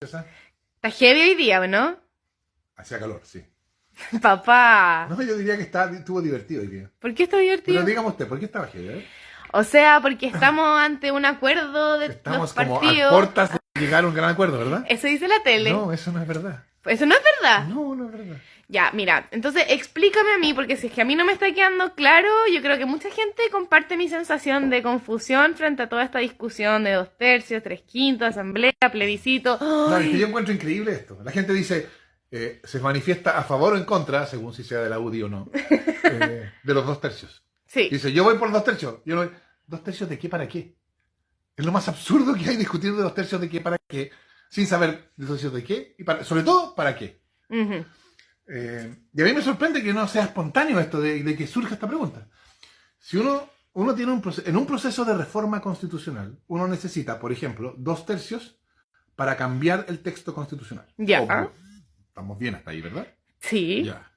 ¿Esa? Está heavy hoy día, ¿o no? Hacía calor, sí. Papá. No, yo diría que estuvo divertido hoy día. ¿Por qué está Pero divertido? dígame usted, ¿por qué estaba heavy? O sea, porque estamos ante un acuerdo de los Estamos como a partidos. puertas de llegar a un gran acuerdo, ¿verdad? Eso dice la tele. No, eso no es verdad. Eso no es verdad. No, no es verdad. Ya, mira, entonces explícame a mí, porque si es que a mí no me está quedando claro, yo creo que mucha gente comparte mi sensación de confusión frente a toda esta discusión de 2/3, 3/5, asamblea, plebiscito. No, es que ¡Ay! yo encuentro increíble esto. La gente dice, se manifiesta a favor o en contra, según si sea de la UDI o no, de los 2/3. Sí. Dice, yo voy por 2/3. Yo no voy, ¿2/3 de qué para qué? Es lo más absurdo que hay discutir de 2/3 de qué para qué, sin saber de 2/3 de qué, y sobre todo, para qué. Ujú. Y a mí me sorprende que no sea espontáneo esto de que surja esta pregunta. Si uno tiene en un proceso de reforma constitucional, uno necesita, por ejemplo, 2/3 para cambiar el texto constitucional. Ya. Obvio. Estamos bien hasta ahí, ¿verdad? Sí. Ya.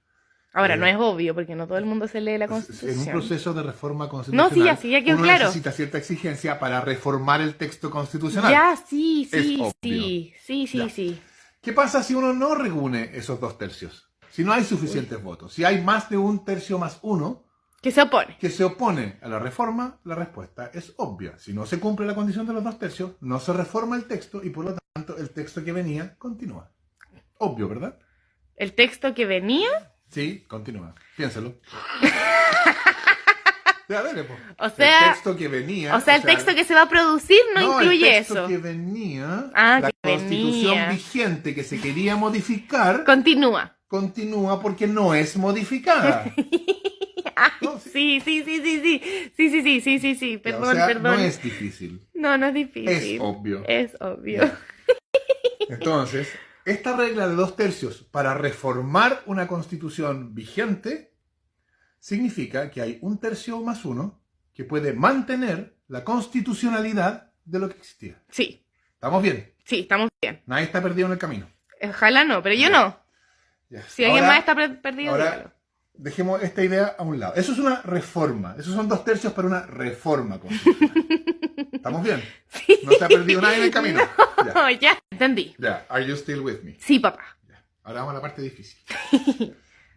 Ahora, no es obvio, porque no todo el mundo se lee la En un Constitución. proceso de reforma constitucional, No, sí, ya quedó uno claro. necesita cierta exigencia para reformar el texto constitucional. Ya, sí, Es sí, obvio. sí. Ya. Sí. ¿Qué pasa si uno no reúne esos 2/3? Si no hay suficientes votos, si hay más de 1/3 más 1 Que se opone. que se opone a la reforma, la respuesta es obvia. Si no se cumple la condición de los 2/3, no se reforma el texto y por lo tanto el texto que venía continúa. Obvio, ¿verdad? El texto que venía, Sí, continúa. Piénsalo. Ya, dale, po. O sea- el texto que venía. o sea, el texto que se va a producir no incluye el texto eso. que venía, Ah, la que constitución venía. vigente que se quería modificar, Continúa. continúa porque no es modificada. Ay, No, sí. sí. Ya, Perdón, o sea, perdón. no es difícil. No es difícil. Es obvio. Es obvio. Ya. Entonces, esta regla de 2/3 para reformar una constitución vigente significa que hay 1/3 más 1 que puede mantener la constitucionalidad de lo que existía. Sí, ¿Estamos bien? estamos bien. Nadie está perdido en el camino. Ojalá no, pero yo Ya. no. Ya. Si alguien Ahora- más está perdido, Ahora, dígalo. dejemos esta idea a un lado. Eso es una reforma. Esos son 2/3 para una reforma constitucional. ¿Estamos bien? No se ha perdido nadie en el camino. Ya. No, ya, entendí. Ya. Are you still with me? Sí, papá. Ya. Ahora vamos a la parte difícil.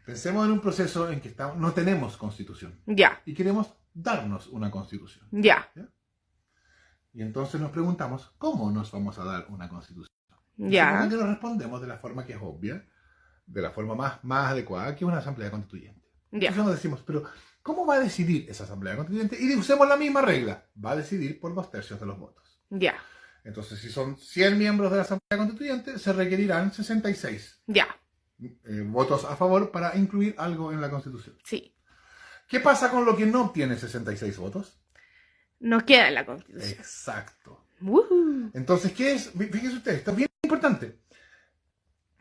Pensemos en un proceso en que no tenemos constitución Ya, y queremos darnos una constitución. ya, Y entonces nos preguntamos, ¿cómo nos vamos a dar una constitución? ya. Supongo que nos respondemos de la forma que es obvia, de la forma más adecuada, que es una asamblea constituyente. Ya. Entonces nos decimos, pero ¿cómo va a decidir esa asamblea constituyente? Y usemos la misma regla, va a decidir por 2/3 de los votos. Ya, Entonces, si son 100 miembros de la asamblea constituyente, se requerirán 66 ya. votos a favor para incluir algo en la constitución. Sí. ¿Qué pasa con lo que no obtiene 66 votos? Nos queda en la Constitución. Exacto. Woohoo. Entonces, ¿qué es? Fíjense ustedes, esto es bien importante.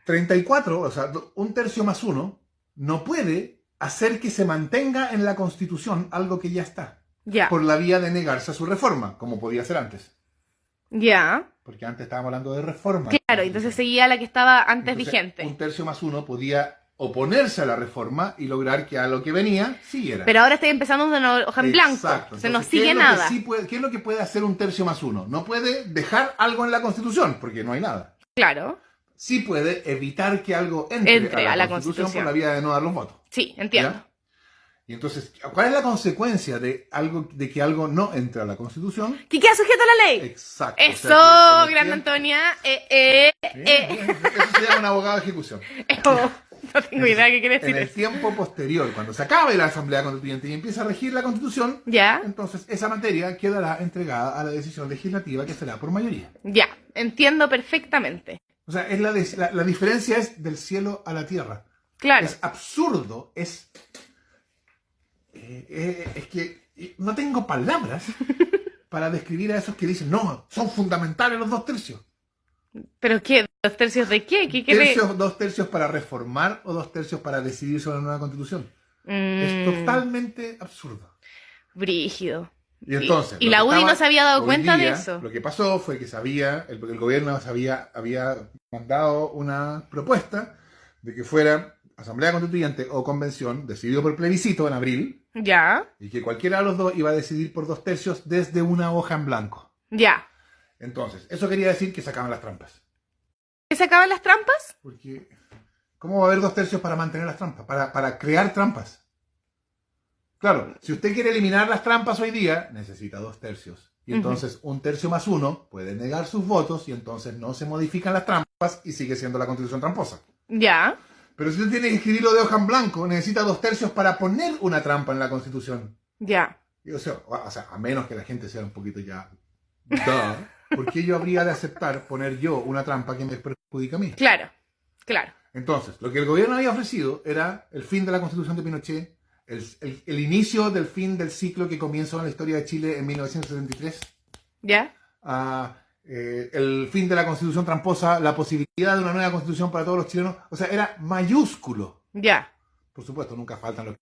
34, o sea, 1/3 más 1, no puede hacer que se mantenga en la Constitución algo que ya está, Ya, por la vía de negarse a su reforma, como podía ser antes. ya. Porque antes estábamos hablando de reforma. Claro, entonces seguía la que estaba antes Entonces, vigente. 1/3 más 1 podía oponerse a la reforma y lograr que a lo que venía siguiera. Pero ahora estoy empezando de una hoja en blanco. Exacto. Se nos Entonces, ¿qué sigue es lo que nada. sí puede- ¿Qué es lo que puede hacer 1/3 más 1? No puede dejar algo en la Constitución, porque no hay nada. Claro. Sí puede evitar que algo entre a la Constitución por la vía de no dar los votos. Sí, entiendo. ¿Ya? Y entonces, ¿cuál es la consecuencia de que algo no entre a la Constitución? ¿Que queda sujeto a la ley? Exacto. Eso, O sea, que en el grande tiempo- Antonia. Bien, eso se llama un abogado de ejecución. Oh, no tengo idea qué quiere En decir el eso. tiempo posterior, cuando se acabe la Asamblea Constituyente y empieza a regir la Constitución, Ya, entonces esa materia quedará entregada a la decisión legislativa que será por mayoría. ya. Entiendo perfectamente. O sea, la diferencia es del cielo a la tierra. Claro. Es absurdo, es que no tengo palabras para describir a esos que dicen, no, son fundamentales los 2/3. ¿Pero qué? ¿2/3 de qué? ¿Qué quiere? 2/3 para reformar o 2/3 para decidir sobre la nueva constitución. Es totalmente absurdo. Brígido. Y entonces, Y lo la que UDI no estaba se había dado hoy cuenta de día, eso. Lo que pasó fue que el gobierno había mandado una propuesta de que fuera asamblea constituyente o convención, decidido por plebiscito en abril, Ya, y que cualquiera de los dos iba a decidir por 2/3 desde una hoja en blanco. ya. Entonces, eso quería decir que sacaban las trampas. ¿Se acaban las trampas? Porque, ¿cómo va a haber 2/3 para mantener las trampas? Para crear trampas. Claro, si usted quiere eliminar las trampas hoy día, necesita 2/3. Y entonces 1/3 más 1 puede negar sus votos y entonces no se modifican las trampas y sigue siendo la Constitución tramposa. Ya. Pero si usted tiene que escribirlo de hoja en blanco, necesita 2/3 para poner una trampa en la Constitución. Ya. Y, o sea, a menos que la gente sea un poquito ya... ¿Por qué yo habría de aceptar poner yo una trampa que me perjudica a mí? Claro, claro. Entonces, lo que el gobierno había ofrecido era el fin de la Constitución de Pinochet, el inicio del fin del ciclo que comenzó en la historia de Chile en 1973, ¿Ya? el fin de la Constitución tramposa, la posibilidad de una nueva Constitución para todos los chilenos. O sea, era mayúsculo. Ya. Por supuesto, nunca faltan los